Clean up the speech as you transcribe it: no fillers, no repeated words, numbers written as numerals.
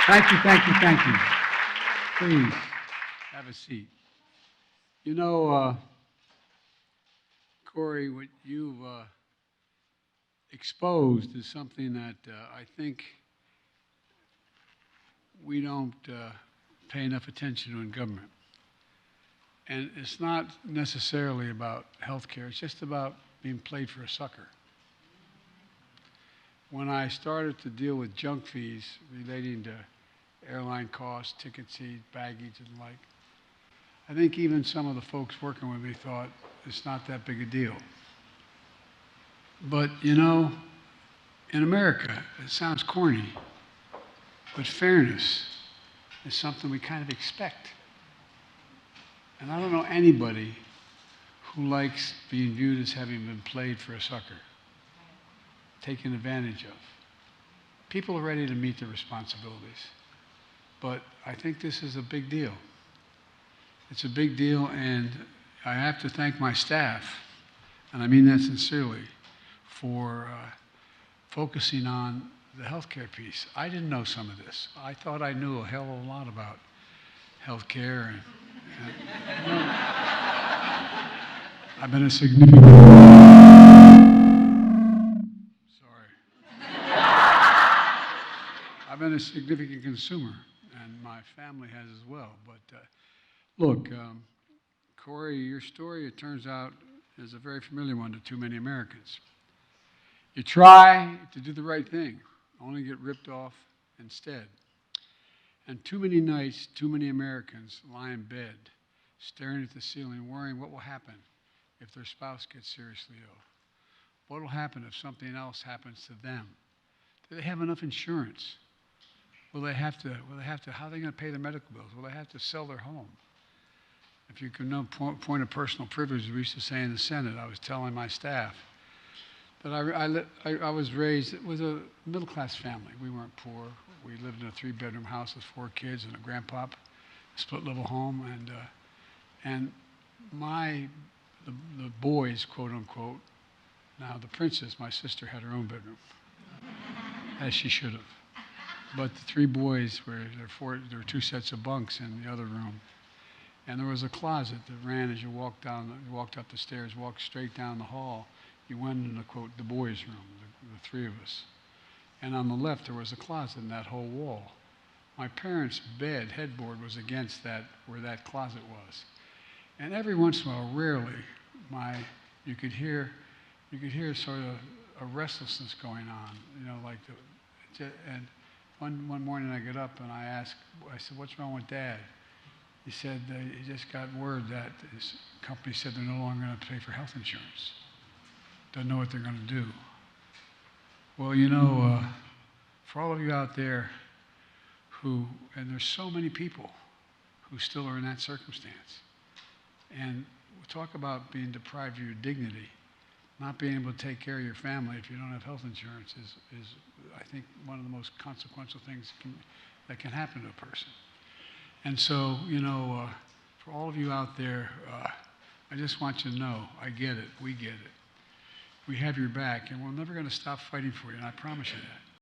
Thank you, thank you, thank you. Please, have a seat. You know, Corey, what you've exposed is something that I think we don't pay enough attention to in government. And it's not necessarily about healthcare, it's just about being played for a sucker. When I started to deal with junk fees relating to airline costs, ticket fees, baggage, and the like, I think even some of the folks working with me thought it's not that big a deal. But you know, in America, it sounds corny, but fairness is something we kind of expect. And I don't know anybody who likes being viewed as having been played for a sucker, taken advantage of. People are ready to meet their responsibilities. But I think this is a big deal. It's a big deal, and I have to thank my staff, and I mean that sincerely, for focusing on the healthcare piece. I didn't know some of this. I thought I knew a hell of a lot about healthcare, and you know, I've been a significant. Sorry. I've been a significant consumer, and my family has as well. But look, Corey, your story, it turns out, is a very familiar one to too many Americans. You try to do the right thing, only get ripped off instead. And too many nights, too many Americans lie in bed, staring at the ceiling, worrying what will happen if their spouse gets seriously ill. What will happen if something else happens to them? Do they have enough insurance? Will they have to, how are they going to pay their medical bills? Will they have to sell their home? If you can know point of personal privilege, we used to say in the Senate, I was telling my staff that I was raised, it was a middle-class family. We weren't poor. We lived in a 3-bedroom house with 4 kids and a grandpop, a split-level home, and the boys, quote unquote, now the princess, my sister, had her own bedroom, as she should have. But the 3 boys there were 2 sets of bunks in the other room, and there was a closet that ran as you walked up the stairs, walked straight down the hall. You went into, quote, the boys' room, the 3 of us. And on the left, there was a closet in that whole wall. My parents' bed, headboard, was against that, where that closet was. And every once in a while, rarely, you could hear sort of a restlessness going on, you know, and one morning I get up and I said, what's wrong with Dad? He said, he just got word that his company said they're no longer going to pay for health insurance. Don't know what they're going to do. Well, you know, for all of you out there and there's so many people who still are in that circumstance. And we'll talk about being deprived of your dignity. Not being able to take care of your family if you don't have health insurance is I think, one of the most consequential things that can happen to a person. And so, you know, for all of you out there, I just want you to know, I get it, we get it. We have your back, and we're never going to stop fighting for you, and I promise you that.